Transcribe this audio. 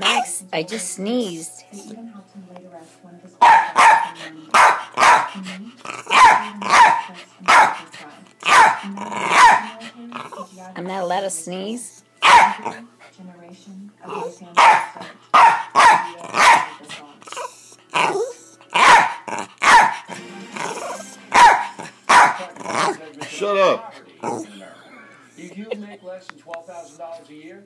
Max, I just sneezed. I'm not allowed to sneeze? Shut up. Do you make less than $12,000 a year?